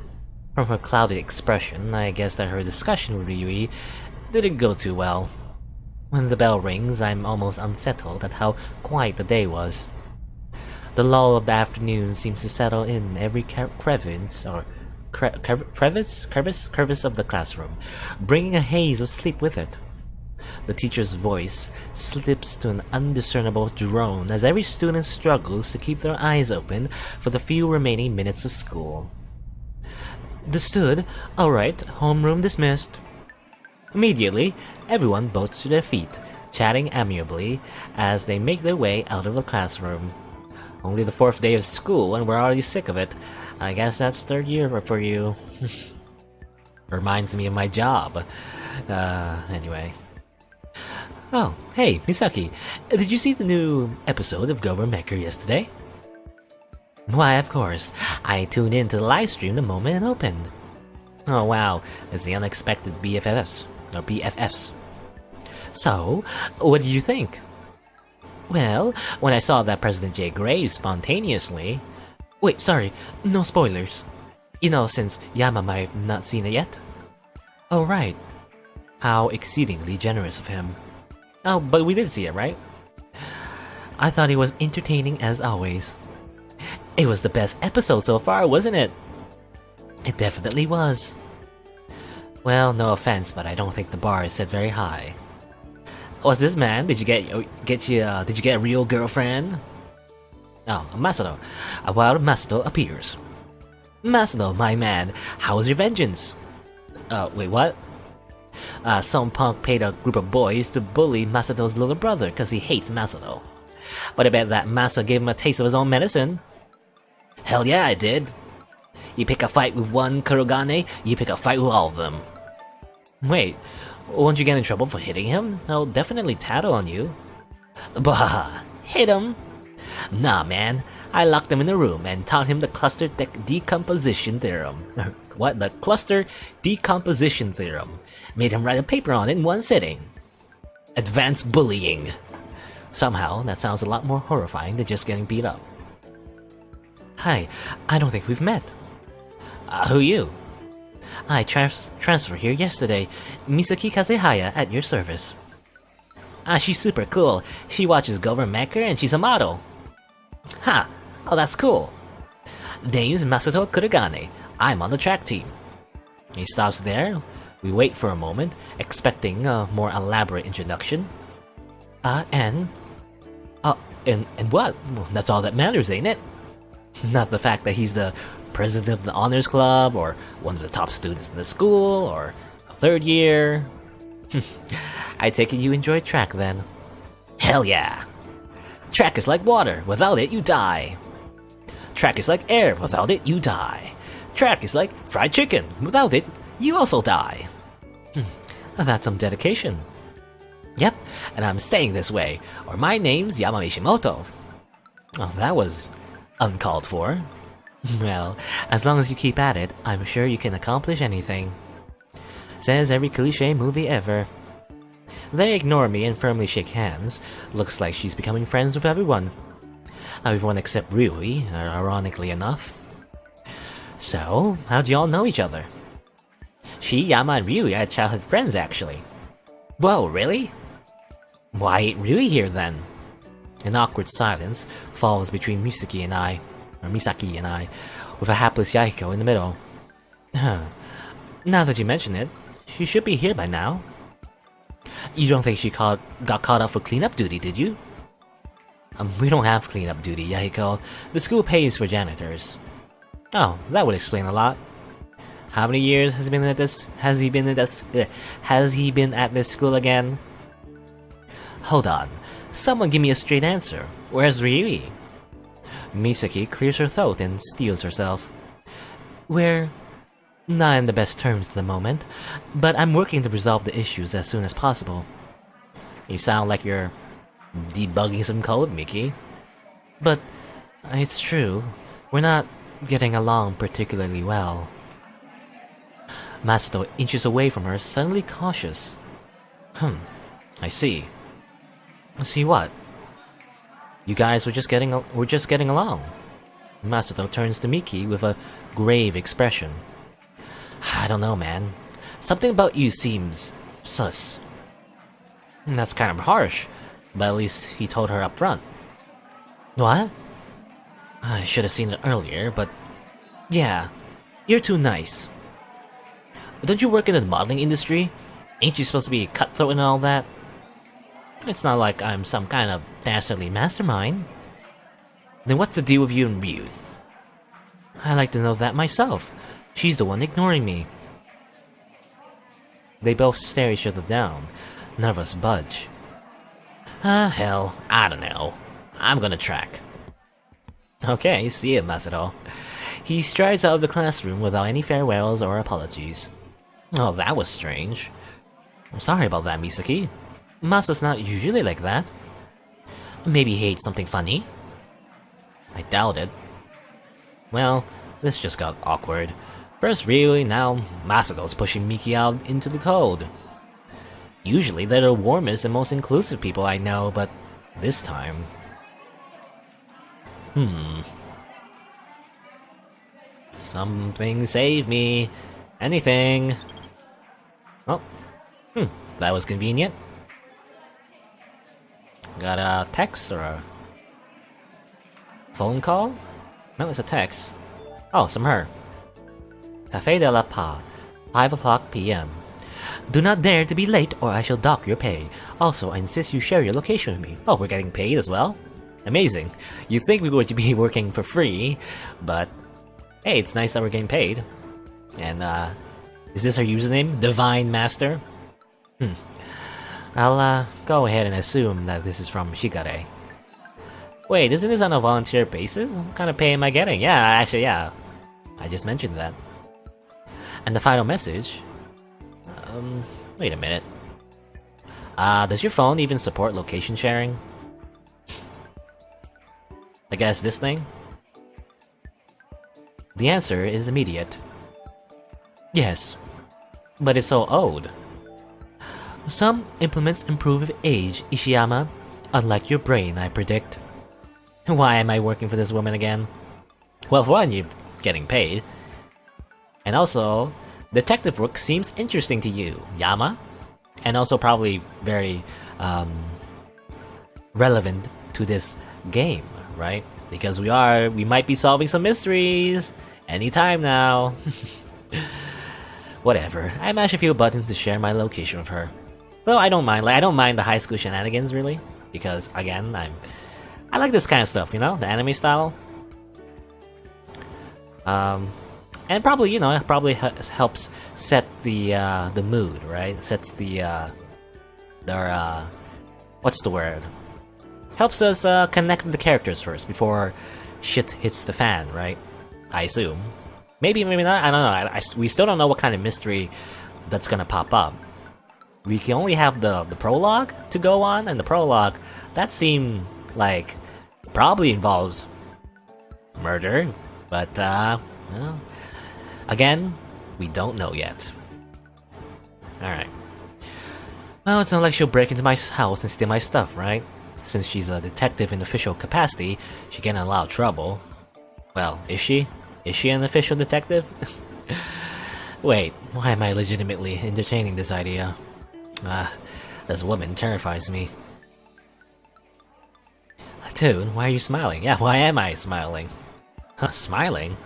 From her clouded expression, I guess that her discussion with Ryui didn't go too well. When the bell rings, I'm almost unsettled at how quiet the day was. The lull of the afternoon seems to settle in every crevice of the classroom, bringing a haze of sleep with it. The teacher's voice slips to an undiscernible drone as every student struggles to keep their eyes open for the few remaining minutes of school. Understood. Alright, homeroom dismissed. Immediately, everyone boats to their feet, chatting amiably as they make their way out of the classroom. Only the 4th day of school and we're already sick of it. I guess that's 3rd year for you. Reminds me of my job. Anyway. Oh, hey, Misaki. Did you see the new episode of Gover Maker yesterday? Why, of course. I tuned in to the live stream the moment it opened. Oh wow, it's the unexpected BFFs. Or BFFs. So, what did you think? Well, when I saw that President J. Graves spontaneously... Wait, sorry, no spoilers. You know, since Yama might have not seen it yet. Oh right. How exceedingly generous of him. Oh, but we did see it, right? I thought it was entertaining as always. It was the best episode so far, wasn't it? It definitely was. Well, no offense, but I don't think the bar is set very high. What's this, man? Did you get a real girlfriend? Oh, Masato. A wild Masato appears. Masato, my man, how was your vengeance? Wait, what? Some punk paid a group of boys to bully Masato's little brother because he hates Masato. But I bet that Masato gave him a taste of his own medicine. Hell yeah, I did. You pick a fight with one Kurogane, you pick a fight with all of them. Wait, won't you get in trouble for hitting him? I'll definitely tattle on you. Bah, hit him? Nah, man. I locked him in a room and taught him the cluster decomposition theorem. What? The cluster decomposition theorem. Made him write a paper on it in one sitting. Advanced bullying. Somehow, that sounds a lot more horrifying than just getting beat up. Hi, I don't think we've met. Who you? I transferred here yesterday. Misaki Kazehaya at your service. She's super cool. She watches Government Mecha and she's a model. Ha! Oh, that's cool. Name's Masato Kuragane. I'm on the track team. He stops there. We wait for a moment, expecting a more elaborate introduction. And what? Well, that's all that matters, ain't it? Not the fact that he's the president of the honors club, or one of the top students in the school, or a third year. I take it you enjoy track then. Hell yeah! Track is like water, without it you die. Track is like air, without it you die. Track is like fried chicken, without it you also die. That's some dedication. Yep, and I'm staying this way, or my name's Yamamishimoto. Oh, that was uncalled for. Well, as long as you keep at it, I'm sure you can accomplish anything. Says every cliché movie ever. They ignore me and firmly shake hands. Looks like she's becoming friends with everyone. Everyone except Ryui, ironically enough. So, how do y'all know each other? She, Yama, and Ryui are childhood friends, actually. Whoa, really? Why ain't Ryui here then? An awkward silence falls between Misaki and I, with a hapless Yahiko in the middle. Now that you mention it, she should be here by now. You don't think she got caught up for cleanup duty, did you? We don't have cleanup duty, Yahiko. The school pays for janitors. Oh, that would explain a lot. How many years has he been at this? Has he been at this school again? Hold on. Someone give me a straight answer. Where's Ryui? Misaki clears her throat and steels herself. We're not in the best terms at the moment, but I'm working to resolve the issues as soon as possible. You sound like you're debugging some code, Miki. But it's true. We're not getting along particularly well. Masato inches away from her, suddenly cautious. I see. See what? You guys were just getting along. Masato turns to Miki with a grave expression. I don't know, man. Something about you seems sus. That's kind of harsh, but at least he told her up front. What? I should have seen it earlier, but yeah, you're too nice. Don't you work in the modeling industry? Ain't you supposed to be cutthroat and all that? It's not like I'm some kind of dastardly mastermind. Then what's the deal with you and Ryu? I'd like to know that myself. She's the one ignoring me. They both stare each other down. None of us budge. Hell, I don't know. I'm gonna track. Okay, see ya, Masato. He strides out of the classroom without any farewells or apologies. Oh, that was strange. I'm sorry about that, Misaki. Masa's not usually like that. Maybe he ate something funny? I doubt it. Well, this just got awkward. First Ryui, now Masato's pushing Miki out into the cold. Usually they're the warmest and most inclusive people I know, but this time... Something save me. Anything. Oh. That was convenient. Got a text or a phone call? No, it's a text. Oh, it's from her. Café de la Pa, 5 o'clock p.m. Do not dare to be late or I shall dock your pay. Also, I insist you share your location with me. Oh, we're getting paid as well? Amazing. You'd think we would be working for free, but hey, it's nice that we're getting paid. And, is this her username? Divine Master? I'll, go ahead and assume that this is from Shigare. Wait, isn't this on a volunteer basis? What kind of pay am I getting? Yeah, actually, yeah. I just mentioned that. And the final message... wait a minute. Does your phone even support location sharing? I guess this thing? The answer is immediate. Yes, but it's so old. Some implements improve with age, Ishiyama. Unlike your brain, I predict. Why am I working for this woman again? Well, for one, you're getting paid. And also, Detective work seems interesting to you, Yama? And also probably very relevant to this game, right? Because we might be solving some mysteries anytime now. Whatever, I mashed a few buttons to share my location with her. Though I don't mind, I don't mind the high school shenanigans really, because again, I like this kind of stuff, you know, the anime style. And probably, you know, it probably helps set the mood, right? It sets what's the word? Helps us connect with the characters first before shit hits the fan, right? I assume. Maybe, maybe not. I don't know. We still don't know what kind of mystery that's gonna pop up. We can only have the prologue to go on, and the prologue that seemed like probably involves murder, but well, again, we don't know yet. Alright. Well, it's not like she'll break into my house and steal my stuff, right? Since she's a detective in official capacity, she can't allow trouble. Well, is she? Is she an official detective? Wait, why am I legitimately entertaining this idea? This woman terrifies me. Dude, why are you smiling? Yeah, why am I smiling? Huh, smiling?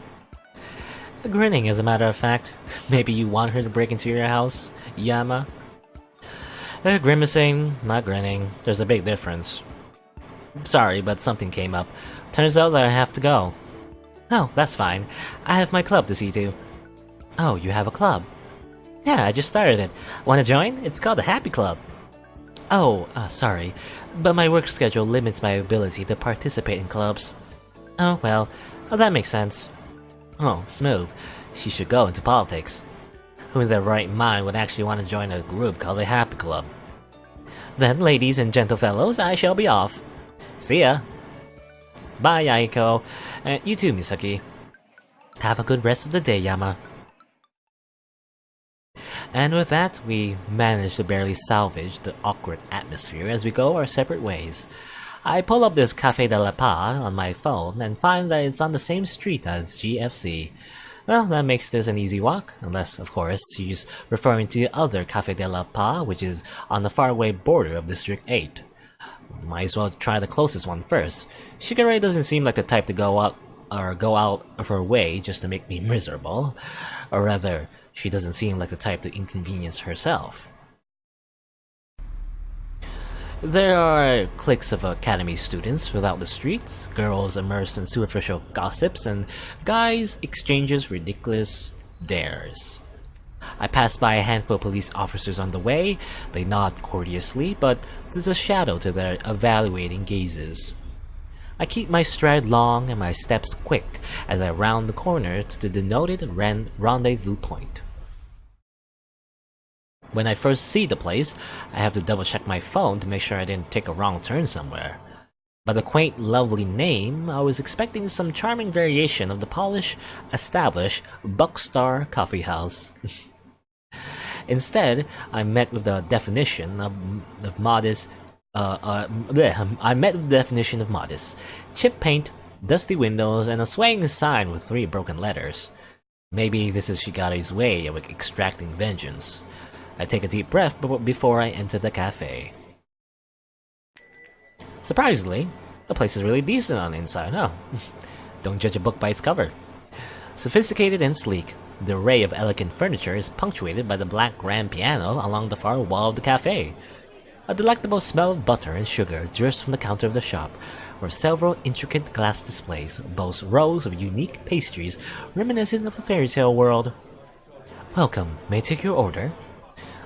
Grinning, as a matter of fact. Maybe you want her to break into your house, Yama? Grimacing, not grinning. There's a big difference. Sorry, but something came up. Turns out that I have to go. Oh, that's fine. I have my club to see to. Oh, you have a club? Yeah, I just started it. Wanna join? It's called the Happy Club. Oh, sorry, but my work schedule limits my ability to participate in clubs. Oh, well, that makes sense. Oh, smooth. She should go into politics. Who in their right mind would actually want to join a group called the Happy Club? Then, ladies and gentlefellows, I shall be off. See ya! Bye, Aiko. You too, Misaki. Have a good rest of the day, Yama. And with that, we managed to barely salvage the awkward atmosphere as we go our separate ways. I pull up this Café de la Paz on my phone and find that it's on the same street as GFC. Well, that makes this an easy walk, unless, of course, she's referring to the other Café de la Paz, which is on the faraway border of District 8. Might as well try the closest one first. Shigure doesn't seem like the type to go out of her way just to make me miserable. Or rather, she doesn't seem like the type to inconvenience herself. There are cliques of academy students throughout the streets, girls immersed in superficial gossips, and guys exchanges ridiculous dares. I pass by a handful of police officers on the way. They nod courteously, but there's a shadow to their evaluating gazes. I keep my stride long and my steps quick as I round the corner to the denoted rendezvous point. When I first see the place, I have to double check my phone to make sure I didn't take a wrong turn somewhere. By the quaint, lovely name, I was expecting some charming variation of the polished, established Buckstar Coffee House. Instead, I met with the definition of modest. I met with the definition of modest: chip paint, dusty windows, and a swaying sign with 3 broken letters. Maybe this is Shigare's way of extracting vengeance. I take a deep breath before I enter the cafe. Surprisingly, the place is really decent on the inside, huh? Don't judge a book by its cover. Sophisticated and sleek, the array of elegant furniture is punctuated by the black grand piano along the far wall of the cafe. A delectable smell of butter and sugar drifts from the counter of the shop, where several intricate glass displays boast rows of unique pastries reminiscent of a fairy tale world. Welcome, may I take your order?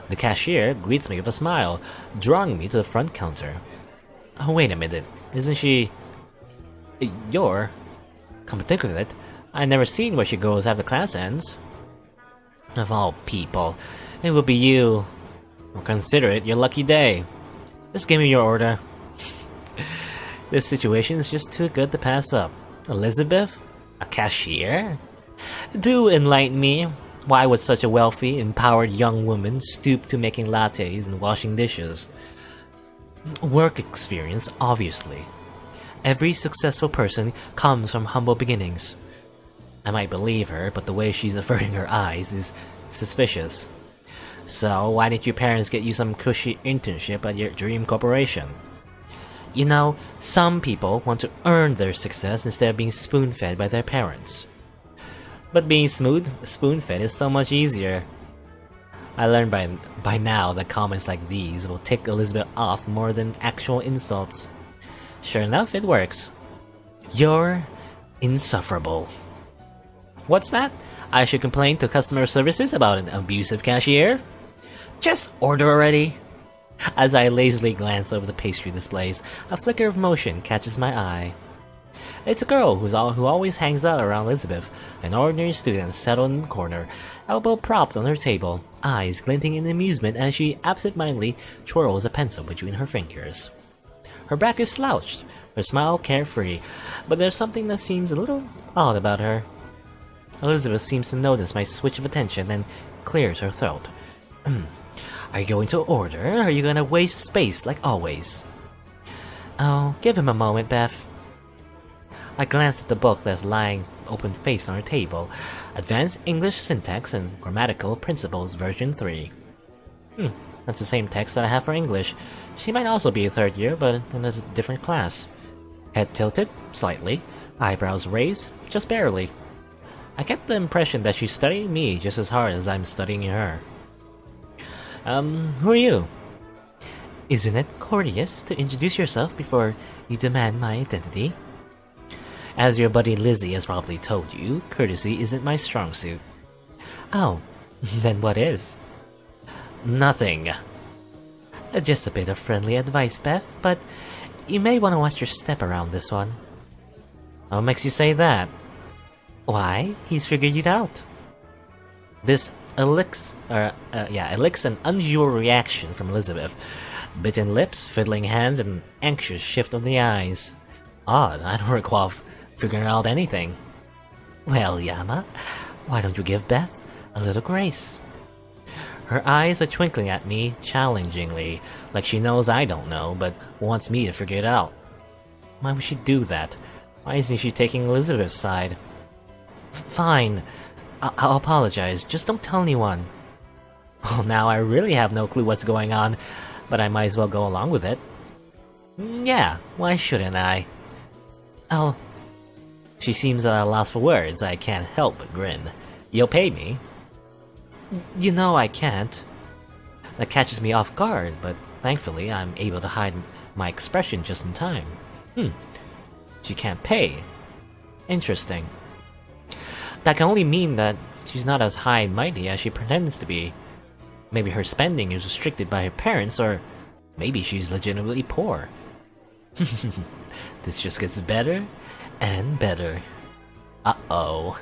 The cashier greets me with a smile, drawing me to the front counter. Oh, wait a minute, isn't she... You're... Come to think of it, I've never seen where she goes after class ends. Of all people, it would be you. Well, consider it your lucky day. Just give me your order. This situation is just too good to pass up. Elizabeth? A cashier? Do enlighten me. Why would such a wealthy, empowered young woman stoop to making lattes and washing dishes? Work experience, obviously. Every successful person comes from humble beginnings. I might believe her, but the way she's averting her eyes is Suspicious. So, why didn't your parents get you some cushy internship at your dream corporation? You know, some people want to earn their success instead of being spoon-fed by their parents. But being spoon-fed is so much easier. I learned by now that comments like these will tick Elizabeth off more than actual insults. Sure enough, it works. You're insufferable. What's that? I should complain to customer services about an abusive cashier? Just order already! As I lazily glance over the pastry displays, a flicker of motion catches my eye. It's a girl who always hangs out around Elizabeth, an ordinary student settled in the corner, elbow propped on her table, eyes glinting in amusement as she absent-mindedly twirls a pencil between her fingers. Her back is slouched, her smile carefree, but there's something that seems a little odd about her. Elizabeth seems to notice my switch of attention and clears her throat. Are you going to order, or are you going to waste space like always? Oh, give him a moment, Beth. I glanced at the book that's lying open-faced on her table, Advanced English Syntax and Grammatical Principles version 3. That's the same text that I have for English. She might also be a third year, but in a different class. Head tilted, slightly, eyebrows raised, just barely. I get the impression that she's studying me just as hard as I'm studying her. Who are you? Isn't it courteous to introduce yourself before you demand my identity? As your buddy Lizzie has probably told you, courtesy isn't my strong suit. Oh, then what is? Nothing. Just a bit of friendly advice, Beth, but you may want to watch your step around this one. What makes you say that? Why, he's figured you out. This elicits an unusual reaction from Elizabeth. Bitten lips, fiddling hands, and an anxious shift of the eyes. Odd, I don't recall figuring out anything. Well, Yama, why don't you give Beth a little grace? Her eyes are twinkling at me challengingly, like she knows I don't know, but wants me to figure it out. Why would she do that? Why isn't she taking Elizabeth's side? Fine. I'll apologize, just don't tell anyone. Well, now I really have no clue what's going on, but I might as well go along with it. Yeah, why shouldn't I? She seems at a loss for words. I can't help but grin. You'll pay me? You know I can't. That catches me off guard, but thankfully I'm able to hide my expression just in time. She can't pay. Interesting. That can only mean that she's not as high and mighty as she pretends to be. Maybe her spending is restricted by her parents, or maybe she's legitimately poor. This just gets better and better. Uh-oh.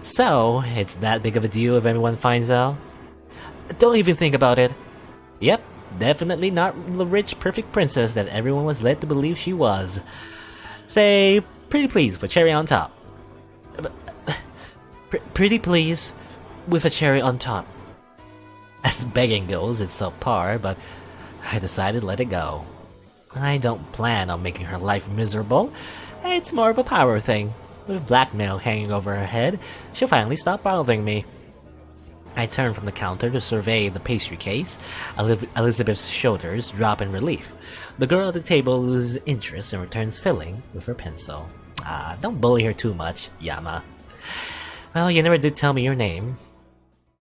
So, it's that big of a deal if everyone finds out? Don't even think about it. Yep, definitely not the rich, perfect princess that everyone was led to believe she was. Say, pretty please with a cherry on top. Pretty please with a cherry on top. As begging goes, it's subpar, but I decided to let it go. I don't plan on making her life miserable. It's more of a power thing. With blackmail hanging over her head, she'll finally stop bothering me. I turn from the counter to survey the pastry case. Elizabeth's shoulders drop in relief. The girl at the table loses interest and returns filling with her pencil. Don't bully her too much, Yama. Well, you never did tell me your name.